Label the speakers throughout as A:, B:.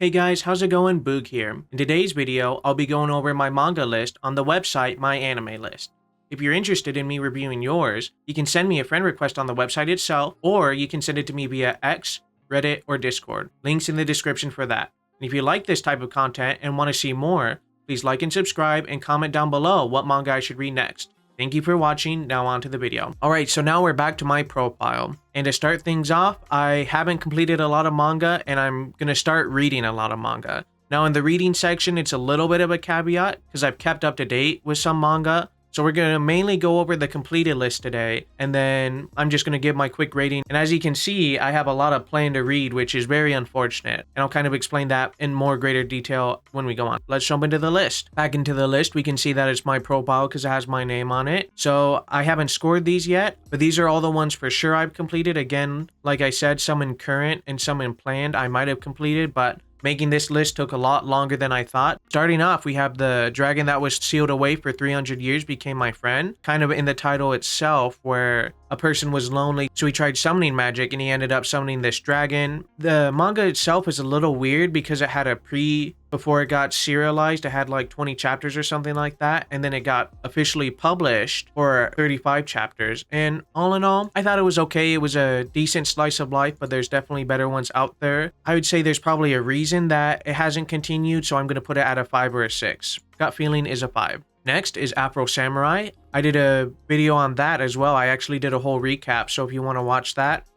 A: Hey guys, how's it going? Boog here. In today's video, I'll be going over my manga list on the website My Anime List. If you're interested in me reviewing yours, you can send me a friend request on the website itself, or you can send it to me via X, Reddit, or Discord. Links in the description for that. And if you like this type of content and want to see more, please like and subscribe and comment down below what manga I should read next. Thank you for watching, now on to the video. Alright, so now we're back to my profile. And to start things off, I haven't completed a lot of manga and I'm gonna start reading a lot of manga. Now in the reading section, it's a little bit of a caveat because I've kept up to date with some manga. So we're going to mainly go over the completed list today, and then I'm just going to give my quick rating. And as you can see, I have a lot of planned to read, which is very unfortunate. And I'll kind of explain that in more greater detail when we go on. Let's jump into the list. Back into the list, we can see that it's my profile because it has my name on it. So I haven't scored these yet, but these are all the ones for sure I've completed. Again, like I said, some in current and some in planned I might have completed, but making this list took a lot longer than I thought. Starting off, we have the dragon that was sealed away for 300 years became my friend. Kind of in the title itself, where a person was lonely, so he tried summoning magic and he ended up summoning this dragon. The manga itself is a little weird because it had a before it got serialized, it had like 20 chapters or something like that, and then it got officially published for 35 chapters. And all in all, I thought it was okay. It was a decent slice of life, but there's definitely better ones out there. I would say there's probably a reason that it hasn't continued, so I'm going to put it at a 5 or a 6. Gut feeling is a 5. Next is Afro Samurai. I did a video on that as well. I actually did a whole recap, so if you want to watch that,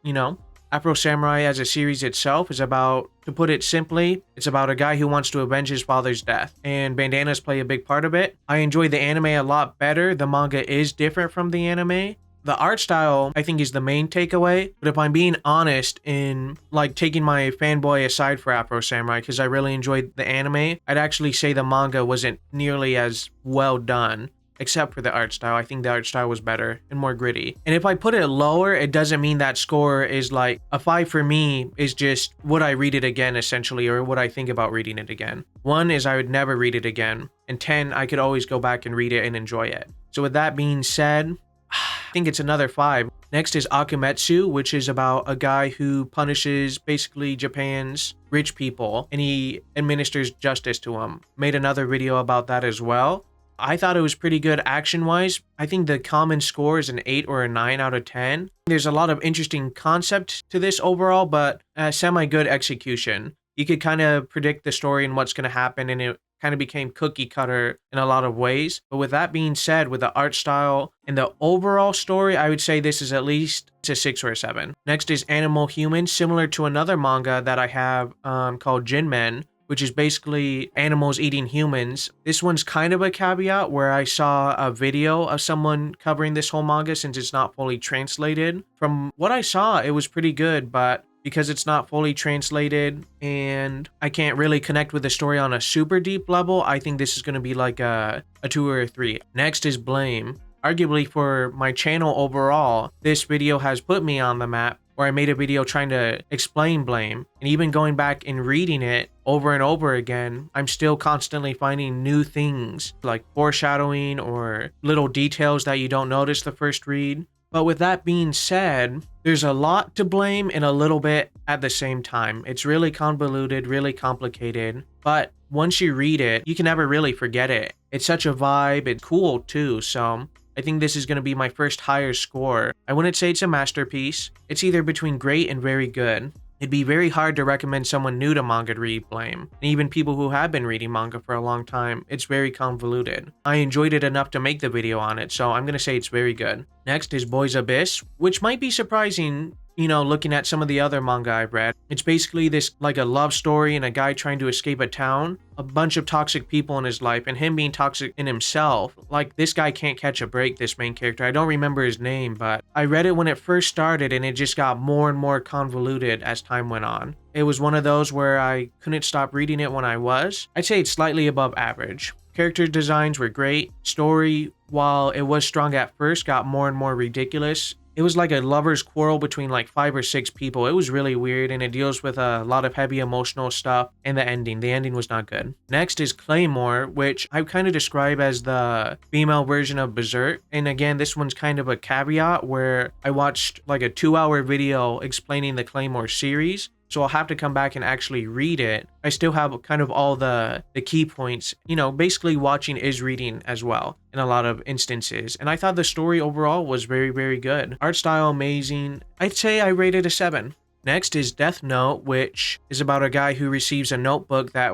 A: Afro Samurai as a series itself is about, to put it simply, it's about a guy who wants to avenge his father's death, and bandanas play a big part of it. I enjoy the anime a lot better. The manga is different from the anime. The art style, I think, is the main takeaway, but if I'm being honest in, like, taking my fanboy aside for Afro Samurai, because I really enjoyed the anime, I'd actually say the manga wasn't nearly as well done. Except for the art style. I think the art style was better and more gritty. And if I put it lower, it doesn't mean that score is like a 5 for me is just would I read it again essentially, or would I think about reading it again. 1 is I would never read it again, and 10 I could always go back and read it and enjoy it. So with that being said, I think it's another 5. Next is Akumetsu, which is about a guy who punishes basically Japan's rich people and he administers justice to them. Made another video about that as well. I thought it was pretty good action-wise. I think the common score is an 8 or a 9 out of 10. There's a lot of interesting concept to this overall, but semi-good execution. You could kind of predict the story and what's going to happen, and it kind of became cookie cutter in a lot of ways. But with that being said, with the art style and the overall story, I would say this is at least a 6 or a 7. Next is Animal Human, similar to another manga that I have called Jinmen, which is basically animals eating humans. This one's kind of a caveat where I saw a video of someone covering this whole manga since it's not fully translated. From what I saw, it was pretty good, but because it's not fully translated and I can't really connect with the story on a super deep level, I think this is going to be like a 2 or a 3. Next is Blame. Arguably for my channel overall, this video has put me on the map, where I made a video trying to explain Blame, and even going back and reading it over and over again, I'm still constantly finding new things like foreshadowing or little details that you don't notice the first read. But with that being said, there's a lot to Blame and a little bit at the same time. It's really convoluted, really complicated, but once you read it, you can never really forget it. It's such a vibe, it's cool too, so I think this is going to be my first higher score. I wouldn't say it's a masterpiece. It's either between great and very good. It'd be very hard to recommend someone new to manga to read Blame. And even people who have been reading manga for a long time, it's very convoluted. I enjoyed it enough to make the video on it, so I'm going to say it's very good. Next is Boys Abyss, which might be surprising, looking at some of the other manga I've read. It's basically this like a love story and a guy trying to escape a town, a bunch of toxic people in his life, and him being toxic in himself. Like, this guy can't catch a break, this main character. I don't remember his name, but I read it when it first started and it just got more and more convoluted as time went on. It was one of those where I couldn't stop reading it when I was. I'd say it's slightly above average. Character designs were great. Story, while it was strong at first, got more and more ridiculous. It was like a lover's quarrel between like 5 or 6 people. It was really weird, and it deals with a lot of heavy emotional stuff. And the ending was not good. Next is Claymore, which I kind of describe as the female version of Berserk. And again, this one's kind of a caveat where I watched like a 2-hour video explaining the Claymore series. so I'll have to come back and actually read it. I still have kind of all the key points. You know, basically watching is reading as well in a lot of instances. And I thought the story overall was very, very good. Art style amazing. I'd say I rated a 7. Next is Death Note, which is about a guy who receives a notebook that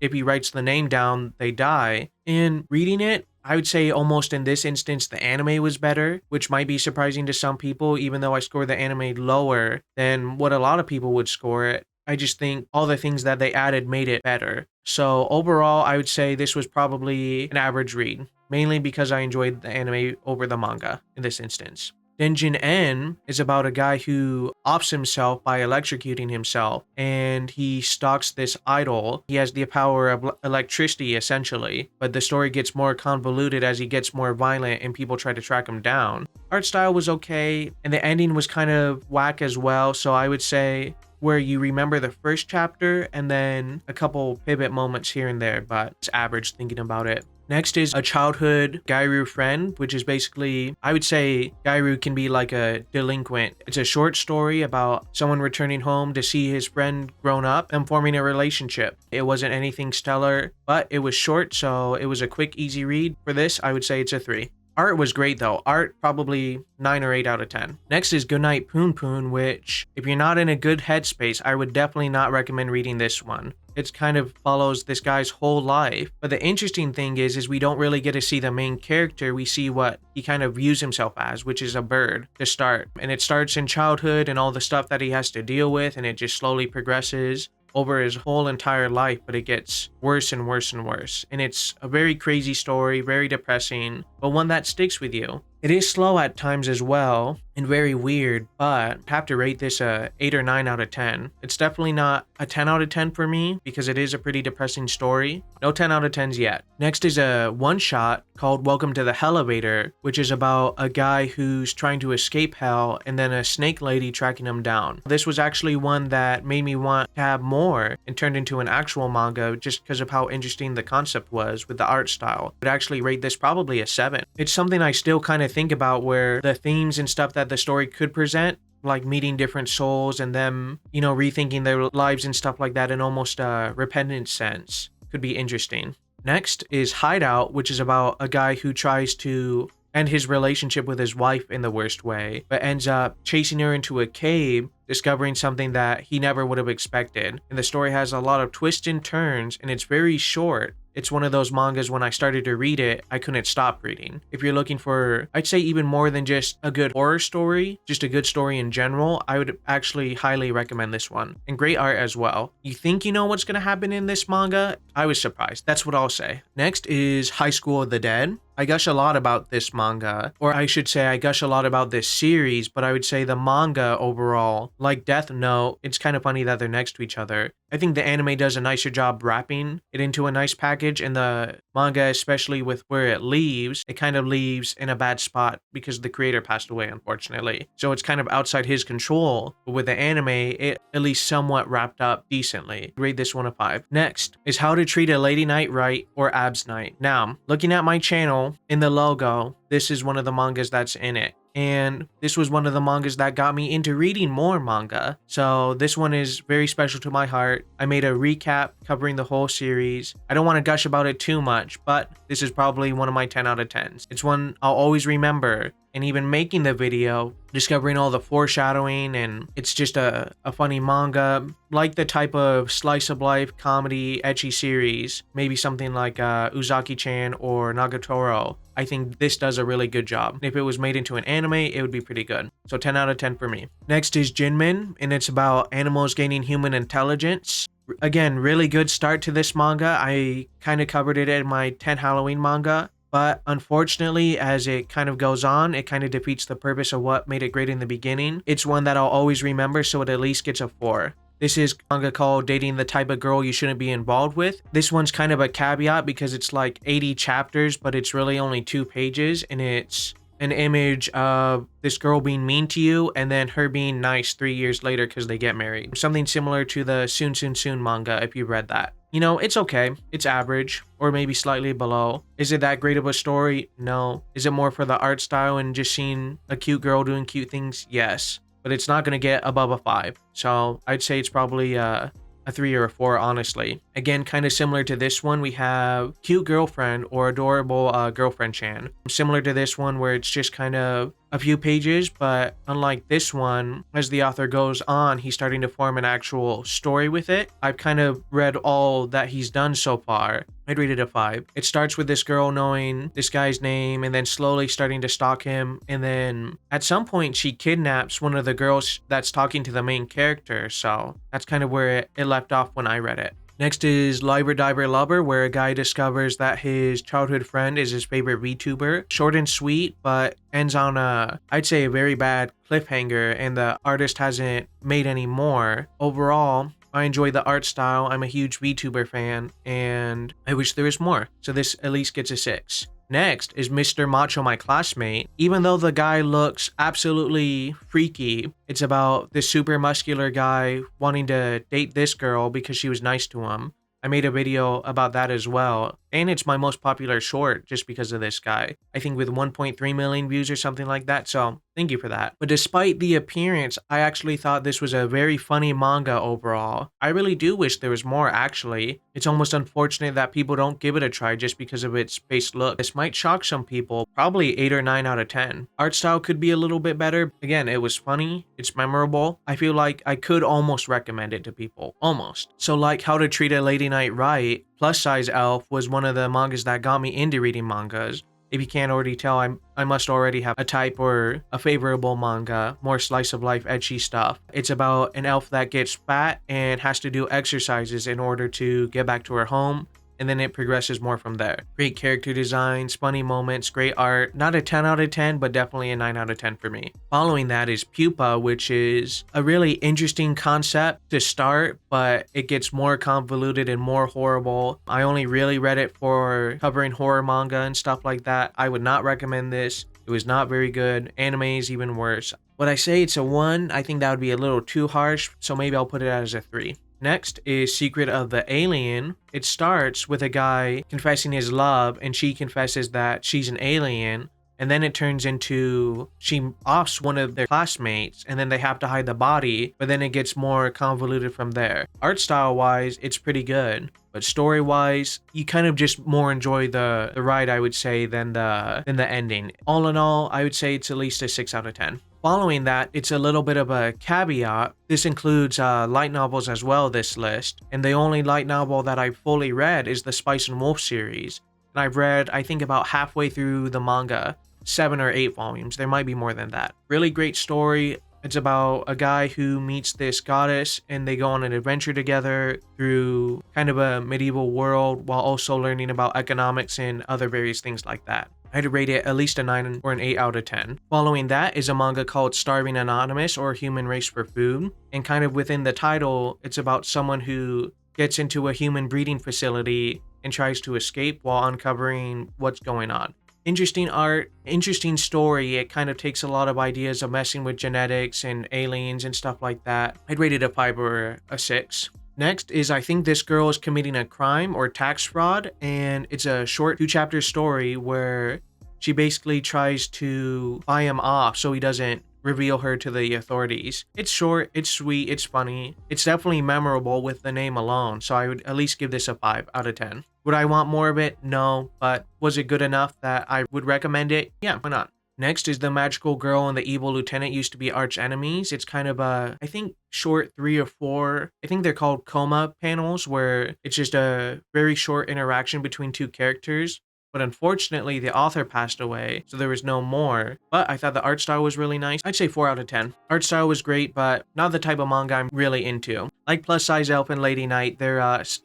A: if he writes the name down, they die. In reading it, I would say almost in this instance, the anime was better, which might be surprising to some people, even though I scored the anime lower than what a lot of people would score it. I just think all the things that they added made it better. So overall, I would say this was probably an average read, mainly because I enjoyed the anime over the manga in this instance. Denjin N is about a guy who offs himself by electrocuting himself, and he stalks this idol. He has the power of electricity, essentially, but the story gets more convoluted as he gets more violent and people try to track him down. Art style was okay, and the ending was kind of whack as well, so I would say where you remember the first chapter and then a couple pivot moments here and there, but it's average thinking about it. Next is a childhood Gairu friend, which is basically, I would say Gairu can be like a delinquent. It's a short story about someone returning home to see his friend grown up and forming a relationship. It wasn't anything stellar, but it was short, so it was a quick, easy read. For this, I would say it's a 3. Art was great though. Art probably 9 or 8 out of 10. Next is Goodnight Poon Poon, which if you're not in a good headspace, I would definitely not recommend reading this one. It kind of follows this guy's whole life. But the interesting thing is we don't really get to see the main character. We see what he kind of views himself as, which is a bird to start. And it starts in childhood and all the stuff that he has to deal with, and it just slowly progresses over his whole entire life, but it gets worse and worse and worse. And it's a very crazy story, very depressing, but one that sticks with you. It is slow at times as well, and very weird, but I have to rate this a 8 or 9 out of 10. It's definitely not a 10 out of 10 for me, because it is a pretty depressing story. No 10 out of 10s yet. Next is a one-shot called Welcome to the Hellevator, which is about a guy who's trying to escape hell, and then a snake lady tracking him down. This was actually one that made me want to have more, and turned into an actual manga, just because of how interesting the concept was with the art style. I'd actually rate this probably a 7. It's something I still kind of think about, where the themes and stuff that the story could present, like meeting different souls and them, you know, rethinking their lives and stuff like that in almost a repentant sense, could be interesting. Next is Hideout, which is about a guy who tries to end his relationship with his wife in the worst way, but ends up chasing her into a cave, discovering something that he never would have expected. And the story has a lot of twists and turns, and it's very short. It's one of those mangas when I started to read it, I couldn't stop reading. If you're looking for, I'd say even more than just a good horror story, just a good story in general, I would actually highly recommend this one. And great art as well. You think you know what's going to happen in this manga? I was surprised. That's what I'll say. Next is High School of the Dead. I gush a lot about this manga, or I should say I gush a lot about this series, but I would say the manga overall, like Death Note, it's kind of funny that they're next to each other. I think the anime does a nicer job wrapping it into a nice package, and the manga, especially with where it leaves, it kind of leaves in a bad spot because the creator passed away, unfortunately. So it's kind of outside his control, but with the anime, it at least somewhat wrapped up decently. Rate this one a 5. Next is How to Treat a Lady Night Right, or Abs Night. Now, looking at my channel, in the logo, this is one of the mangas that's in it. And this was one of the mangas that got me into reading more manga. So this one is very special to my heart. I made a recap covering the whole series. I don't want to gush about it too much, but this is probably one of my 10 out of 10s. It's one I'll always remember. And even making the video, discovering all the foreshadowing, and it's just a funny manga, like the type of slice of life comedy ecchi series, maybe something like Uzaki-chan or Nagatoro. I think this does a really good job. If it was made into an anime, it would be pretty good. So 10 out of 10 for me. Next is Jinmin, and it's about animals gaining human intelligence. Again, really good start to this manga. I kind of covered it in my 10 Halloween manga. But unfortunately, as it kind of goes on, it kind of defeats the purpose of what made it great in the beginning. It's one that I'll always remember, so it at least gets a 4. This is manga called Dating the Type of Girl You Shouldn't Be Involved With. This one's kind of a caveat because it's like 80 chapters, but it's really only 2 pages, and it's an image of this girl being mean to you and then her being nice 3 years later because they get married. Something similar to the Soon Soon Soon manga, if you've read that. You know, it's okay. It's average, or maybe slightly below. Is it that great of a story? No. Is it more for the art style and just seeing a cute girl doing cute things? Yes. but it's not going to get above a 5. So I'd say it's probably a 3 or a 4, honestly. Again, kind of similar to this one, we have Cute Girlfriend or Adorable Girlfriend Chan. Similar to this one where it's just kind of a few pages, but unlike this one, as the author goes on, he's starting to form an actual story with it. I've kind of read all that he's done so far. I'd rate it a 5. It starts with this girl knowing this guy's name and then slowly starting to stalk him. And then at some point, she kidnaps one of the girls that's talking to the main character. So that's kind of where it left off when I read it. Next is Liber Diver Lover, where a guy discovers that his childhood friend is his favorite VTuber. Short and sweet, but ends on I'd say a very bad cliffhanger, and the artist hasn't made any more. Overall, I enjoy the art style. I'm a huge VTuber fan, and I wish there was more. So this at least gets a 6. Next is Mr. Macho, My Classmate. Even though the guy looks absolutely freaky, it's about this super muscular guy wanting to date this girl because she was nice to him. I made a video about that as well, and it's my most popular short just because of this guy. I think with 1.3 million views or something like that, so thank you for that. But despite the appearance, I actually thought this was a very funny manga overall. I really do wish there was more, actually. It's almost unfortunate that people don't give it a try just because of its base look. This might shock some people, probably 8 or 9 out of 10. Art style could be a little bit better. Again, it was funny, it's memorable. I feel like I could almost recommend it to people, almost. So like How to Treat a Lady Knight Right, Plus Size Elf was one of the mangas that got me into reading mangas. If you can't already tell, I must already have a type or a favorable manga, more slice of life ecchi stuff. It's about an elf that gets fat and has to do exercises in order to get back to her home, and then it progresses more from there. Great character designs, funny moments, great art. Not a 10 out of 10, but definitely a 9 out of 10 for me. Following that is Pupa, which is a really interesting concept to start, but it gets more convoluted and more horrible. I only really read it for covering horror manga and stuff like that. I would not recommend this. It was not very good. Anime is even worse. Would I say it's a 1? I think that would be a little too harsh, so maybe I'll put it as a 3. Next is Secret of the Alien. It starts with a guy confessing his love, and she confesses that she's an alien, and then it turns into she offs one of their classmates, and then they have to hide the body, but then it gets more convoluted from there. Art style wise, it's pretty good, but story wise, you kind of just more enjoy the ride, I would say, than the ending. All in all, I would say it's at least a 6 out of 10. Following that, it's a little bit of a caveat. This includes light novels as well, this list. And the only light novel that I've fully read is the Spice and Wolf series. And I've read, I think, about halfway through the manga, 7 or 8 volumes. There might be more than that. Really great story. It's about a guy who meets this goddess and they go on an adventure together through kind of a medieval world while also learning about economics and other various things like that. I'd rate it at least a 9 or an 8 out of 10. Following that is a manga called Starving Anonymous, or Human Race for Food. And kind of within the title, it's about someone who gets into a human breeding facility and tries to escape while uncovering what's going on. Interesting art, interesting story. It kind of takes a lot of ideas of messing with genetics and aliens and stuff like that. I'd rate it a 5 or a 6. Next is I Think This Girl is Committing a Crime or Tax Fraud, and it's a short 2-chapter story where she basically tries to buy him off so he doesn't reveal her to the authorities. It's short, it's sweet, it's funny. It's definitely memorable with the name alone, so I would at least give this a 5 out of 10. Would I want more of it? No, but was it good enough that I would recommend it? Yeah, why not? Next is The Magical Girl and the Evil Lieutenant Used to Be Arch Enemies. It's kind of a, I think, short 3 or 4, I think they're called coma panels, where it's just a very short interaction between 2 characters. But unfortunately, the author passed away, so there was no more. But I thought the art style was really nice. I'd say 4 out of 10. Art style was great, but not the type of manga I'm really into. Like Plus Size Elf and Lady Knight, they're,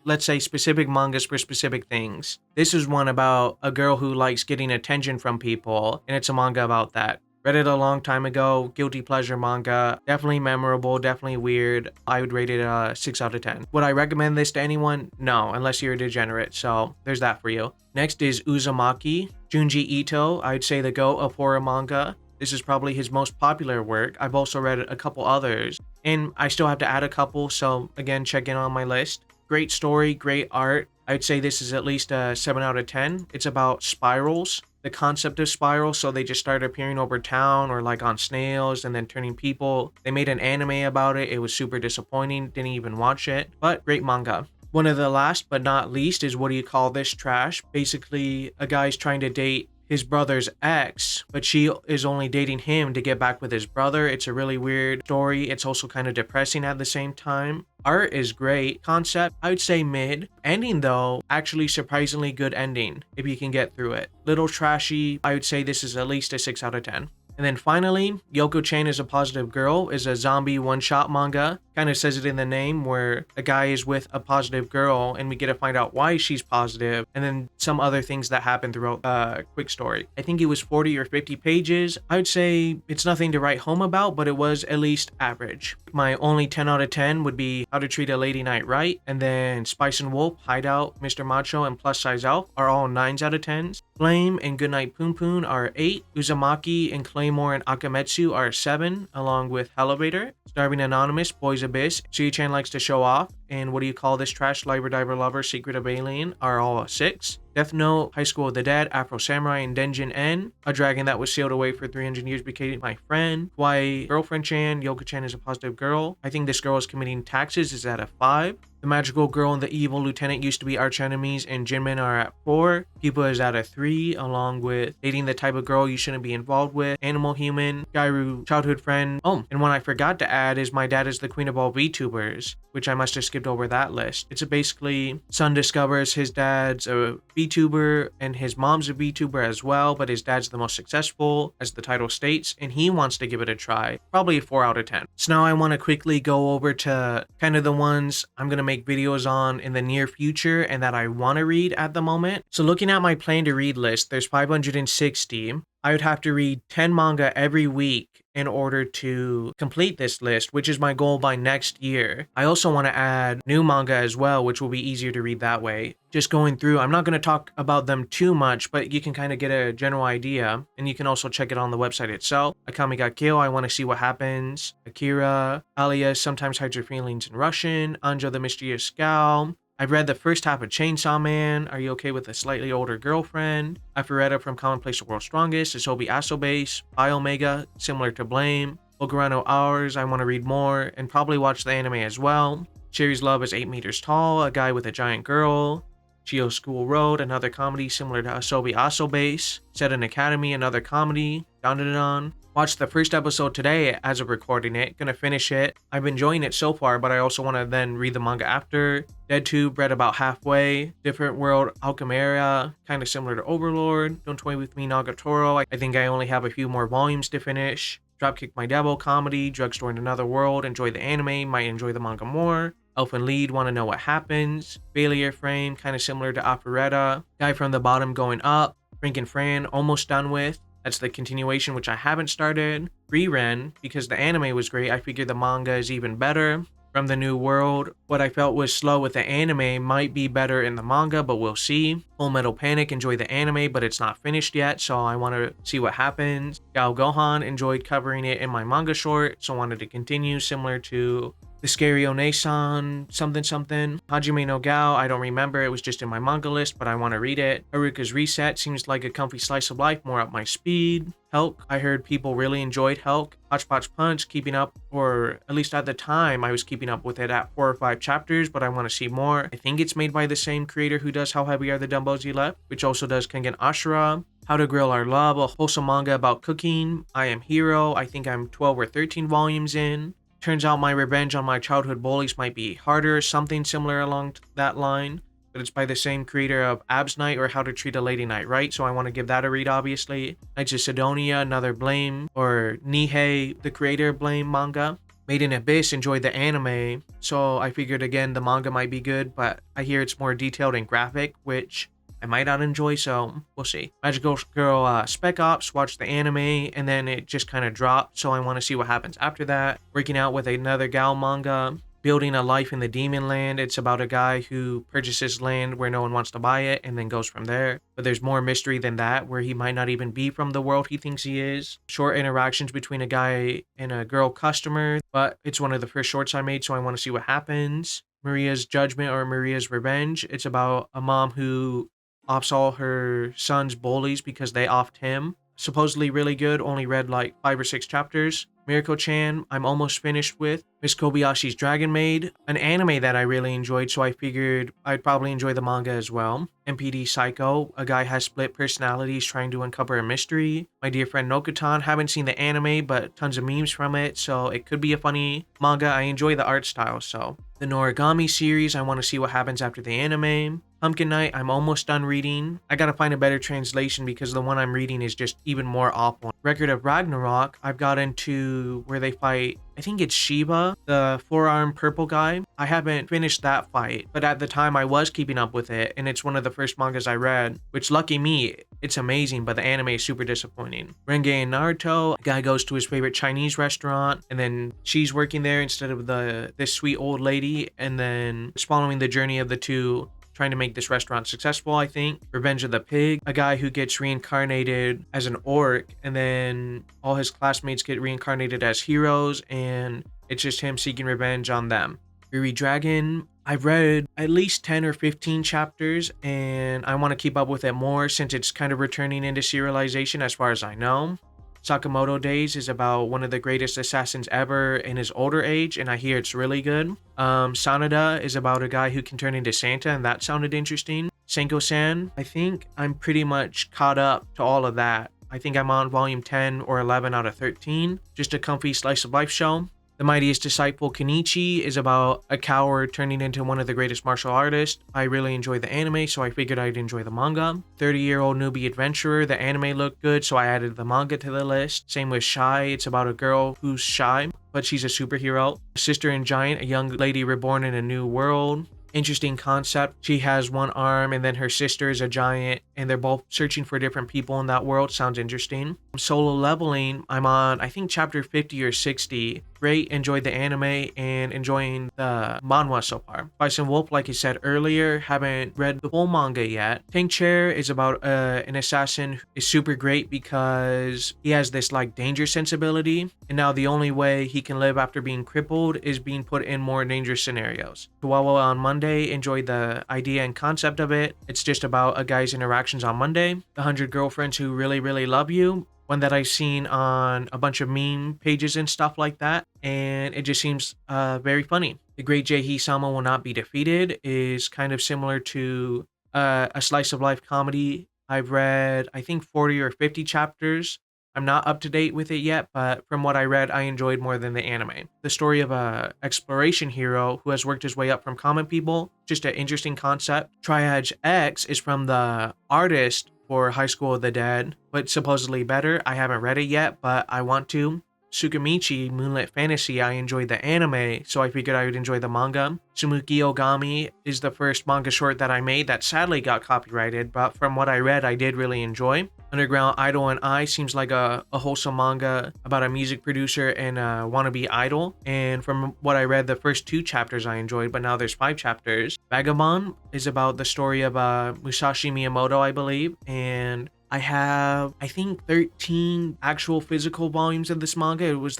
A: let's say, specific mangas for specific things. This is one about a girl who likes getting attention from people, and it's a manga about that. Read it a long time ago, guilty pleasure manga, definitely memorable, definitely weird. I would rate it a 6 out of 10. Would I recommend this to anyone? No, unless you're a degenerate, so there's that for you. Next is Uzumaki, Junji Ito, I'd say the GOAT of horror manga. This is probably his most popular work. I've also read a couple others, and I still have to add a couple, so again, check in on my list. Great story, great art. I'd say this is at least a 7 out of 10. It's about spirals. the concept of spirals, so they just started appearing over town or like on snails and then turning people. They made an anime about it. It was super disappointing. Didn't even watch it, but great manga. One of the last but not least is What Do You Call This Trash? Basically, a guy's trying to date his brother's ex, but she is only dating him to get back with his brother. It's a really weird story. It's also kind of depressing at the same time. Art is great. Concept, I would say mid. Ending though, actually surprisingly good ending if you can get through it. Little trashy. I would say this is at least a 6 out of 10. And then finally, Yoko-chan is a Positive Girl is a zombie one-shot manga. Kind of says it in the name, where a guy is with a positive girl and we get to find out why she's positive and then some other things that happen throughout the quick story. I think it was 40 or 50 pages. I would say it's nothing to write home about, but it was at least average. My only 10 out of 10 would be How to Treat a Lady Knight Right, and then Spice and Wolf, Hideout, Mr. Macho, and Plus Size Elf are all 9s out of 10s. Flame and Goodnight Poon Poon are 8. Uzumaki and Claymore and Akametsu are 7, along with Elevator. Starving Anonymous, Boys Abyss, Sui-chan Likes to Show Off, and What Do You Call This Trash? Liber Diver Lover, Secret of Alien are all 6. Death Note, High School of the Dead, Afro Samurai, and Denjin N. A dragon that was sealed away for 300 years became my friend. Why Girlfriend-chan, Yoko-chan is a Positive Girl. I think this girl is committing taxes is at a 5. The Magical Girl and the Evil Lieutenant used to be arch enemies, and Jinmen are at 4. Pupa is at a 3, along with Dating the Type of Girl You Shouldn't Be Involved With, Animal Human, Gairu, Childhood Friend. Oh, and one I forgot to add is My Dad is the Queen of All VTubers, which I must have skipped over that list. It's basically son discovers his dad's a VTuber and his mom's a VTuber as well, but his dad's the most successful, as the title states, and he wants to give it a try. Probably a 4 out of 10. So now I want to quickly go over to kind of the ones I'm going to make videos on in the near future and that I want to read at the moment. So looking at my plan to read list, there's 560. I would have to read 10 manga every week in order to complete this list, which is my goal by next year. I also want to add new manga as well, which will be easier to read that way. Just going through, I'm not going to talk about them too much, but you can kind of get a general idea, and you can also check it on the website itself. Akame ga Kill, I want to see what happens. Akira, Alias, Sometimes Hides Your Feelings in Russian. Anja the Mysterious Scowl. I've read the first half of Chainsaw Man. Are You Okay with a Slightly Older Girlfriend? Alpharetta from Commonplace to World's Strongest. Asobi Asobase. Biomega, similar to Blame. Ocarano Hours, I want to read more and probably watch the anime as well. Cherry's Love is 8 meters tall. A Guy with a Giant Girl. Chio School Road, another comedy similar to Asobi Asobase. Set an Academy, another comedy. Dandadan. Watched the first episode today as of recording it. Gonna finish it. I'm enjoying it so far, but I also want to then read the manga after. DeadTube read about halfway. Different World Alchemera, kind of similar to Overlord. Don't Toy With Me Nagatoro. I think I only have a few more volumes to finish. Dropkick My Devil comedy. Drugstore in Another World. Enjoy the anime. Might enjoy the manga more. Elf and Lead, Want to Know What Happens. Failure Frame, kind of similar to Alpharetta. Guy from the Bottom Going Up. Frank and Fran, almost done with. That's the continuation, which I haven't started. Frieren, because the anime was great, I figured the manga is even better. From the New World, what I felt was slow with the anime might be better in the manga, but we'll see. Full Metal Panic, enjoy the anime, but it's not finished yet, so I want to see what happens. Gao Gohan, enjoyed covering it in my manga short, so wanted to continue, similar to the Scary Onesan, something something. Hajime no Gao, I don't remember, it was just in my manga list, but I want to read it. Haruka's Reset seems like a comfy slice of life, more up my speed. Helk, I heard people really enjoyed Helk. Hodgepodge Punch, keeping up, or at least at the time, I was keeping up with it at 4 or 5 chapters, but I want to see more. I think it's made by the same creator who does How Heavy Are the Dumbbells You Left, which also does Kengan Ashura. How to Grill Our Love, a wholesome manga about cooking. I Am Hero, I think I'm 12 or 13 volumes in. Turns out my revenge on my childhood bullies might be harder, something similar along that line. But it's by the same creator of Abs Night or How to Treat a Lady Knight Right, so I want to give that a read, obviously. Knights of Sidonia, another Blame, or Nihei, the creator of Blame manga. Made in Abyss, enjoyed the anime, so I figured again the manga might be good, but I hear it's more detailed and graphic, which I might not enjoy, so we'll see. Magical Girl Spec Ops, watched the anime, and then it just kind of dropped, so I want to see what happens after that. Working out with another gal manga. Building a Life in the Demon Land. It's about a guy who purchases land where no one wants to buy it and then goes from there. But there's more mystery than that, where he might not even be from the world he thinks he is. Short interactions between a guy and a girl customer, but it's one of the first shorts I made, so I want to see what happens. Maria's Judgment or Maria's Revenge. It's about a mom who offs all her son's bullies because they offed him. Supposedly really good, only read like 5 or 6 chapters. Mirko-chan, I'm almost finished with. Miss Kobayashi's Dragon Maid, an anime that I really enjoyed, so I figured I'd probably enjoy the manga as well. MPD Psycho, a guy has split personalities trying to uncover a mystery. My Dear Friend Nokutan, haven't seen the anime, but tons of memes from it, so it could be a funny manga. I enjoy the art style, so. The Noragami series, I want to see what happens after the anime. Pumpkin Night, I'm almost done reading. I gotta find a better translation because the one I'm reading is just even more awful. Record of Ragnarok, I've got into where they fight, I think it's Shiva, the 4-armed purple guy. I haven't finished that fight, but at the time I was keeping up with it, and it's one of the first mangas I read, which lucky me, it's amazing, but the anime is super disappointing. Renge and Naruto, a guy goes to his favorite Chinese restaurant, and then she's working there instead of this sweet old lady, and then it's following the journey of the two trying to make this restaurant successful, I think. Revenge of the Pig, a guy who gets reincarnated as an orc, and then all his classmates get reincarnated as heroes, and it's just him seeking revenge on them. Yuri Dragon, I've read at least 10 or 15 chapters, and I want to keep up with it more since it's kind of returning into serialization as far as I know. Sakamoto Days is about one of the greatest assassins ever in his older age, and I hear it's really good. Sanada is about a guy who can turn into Santa, and that sounded interesting. Senko-san, I think I'm pretty much caught up to all of that. I think I'm on volume 10 or 11 out of 13. Just a comfy slice of life show. The Mightiest Disciple Kenichi is about a coward turning into one of the greatest martial artists. I really enjoy the anime, so I figured I'd enjoy the manga. 30-Year-Old Newbie Adventurer, the anime looked good, so I added the manga to the list. Same with Shy, it's about a girl who's shy, but she's a superhero. Sister and Giant, a young lady reborn in a new world. Interesting concept. She has one arm and then her sister is a giant and they're both searching for different people in that world. Sounds interesting. Solo Leveling, I'm on I think chapter 50 or 60. Great, enjoyed the anime and enjoying the manhwa so far. Bison Wolf, like I said earlier, haven't read the full manga yet. Tank Chair is about an assassin who is super great because he has this like danger sensibility, and now the only way he can live after being crippled is being put in more dangerous scenarios. Chihuahua on Monday, enjoyed the idea and concept of it. It's just about a guy's interactions on Monday. The 100 Girlfriends Who Really Really Love You, one that I've seen on a bunch of meme pages and stuff like that, and it just seems very funny. The Great Jaehi-sama Will Not Be Defeated is kind of similar to a slice of life comedy. I've read I think 40 or 50 chapters. I'm not up to date with it yet, but from what I read, I enjoyed more than the anime. The story of a exploration hero who has worked his way up from common people, just an interesting concept. Triage X is from the artist for High School of the Dead, but supposedly better. I haven't read it yet, but I want to. Tsukimichi Moonlit Fantasy, I enjoyed the anime, so I figured I would enjoy the manga. Tsumuki Ogami is the first manga short that I made that sadly got copyrighted, but from what I read, I did really enjoy. Underground Idol and I seems like a wholesome manga about a music producer and a wannabe idol, and from what I read, the first 2 chapters I enjoyed, but now there's 5 chapters. Vagabond is about the story of Musashi Miyamoto, I believe, and I have, I think, 13 actual physical volumes of this manga. It was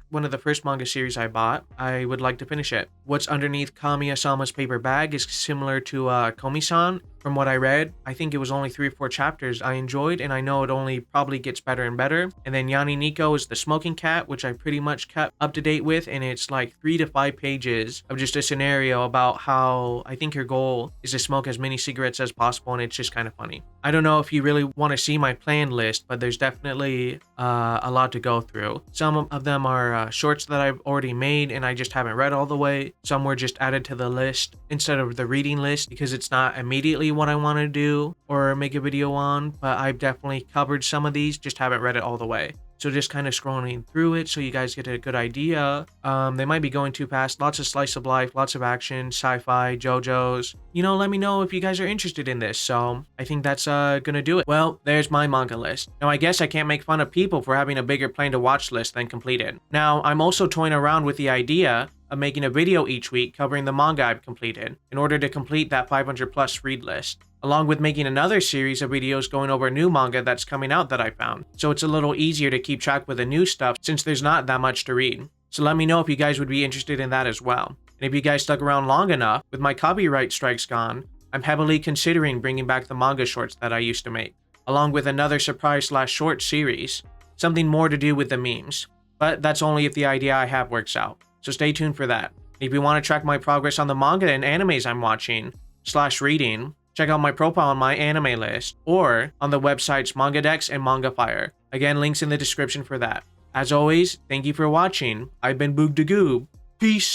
A: one of the first manga series I bought. I would like to finish it. What's Underneath Kamiya-sama's Paper Bag is similar to Komi-san. From what I read, I think it was only 3 or 4 chapters I enjoyed, and I know it only probably gets better and better. And then Yanni Nico is the Smoking Cat, which I pretty much kept up to date with, and it's like 3 to 5 pages of just a scenario about how I think her goal is to smoke as many cigarettes as possible, and it's just kind of funny. I don't know if you really want to see my planned list, but there's definitely a lot to go through. Some of them are shorts that I've already made, and I just haven't read all the way. Some were just added to the list instead of the reading list because it's not immediately what I want to do or make a video on, but I've definitely covered some of these, just haven't read it all the way. So just kind of scrolling through it so you guys get a good idea. They might be going too fast. Lots of slice of life, lots of action, sci-fi, JoJo's. You know, let me know if you guys are interested in this. So I think that's gonna do it. Well, there's my manga list. Now I guess I can't make fun of people for having a bigger plan to watch list than completed. Now I'm also toying around with the idea of making a video each week covering the manga I've completed in order to complete that 500 plus read list, along with making another series of videos going over new manga that's coming out that I found. So it's a little easier to keep track with the new stuff since there's not that much to read. So let me know if you guys would be interested in that as well. And if you guys stuck around long enough, with my copyright strikes gone, I'm heavily considering bringing back the manga shorts that I used to make, along with another surprise/short series, something more to do with the memes. But that's only if the idea I have works out, so stay tuned for that. If you want to track my progress on the manga and animes I'm watching/reading, check out my profile on my anime list, or on the websites MangaDex and MangaFire. Again, links in the description for that. As always, thank you for watching. I've been BoogDaGoob. Peace!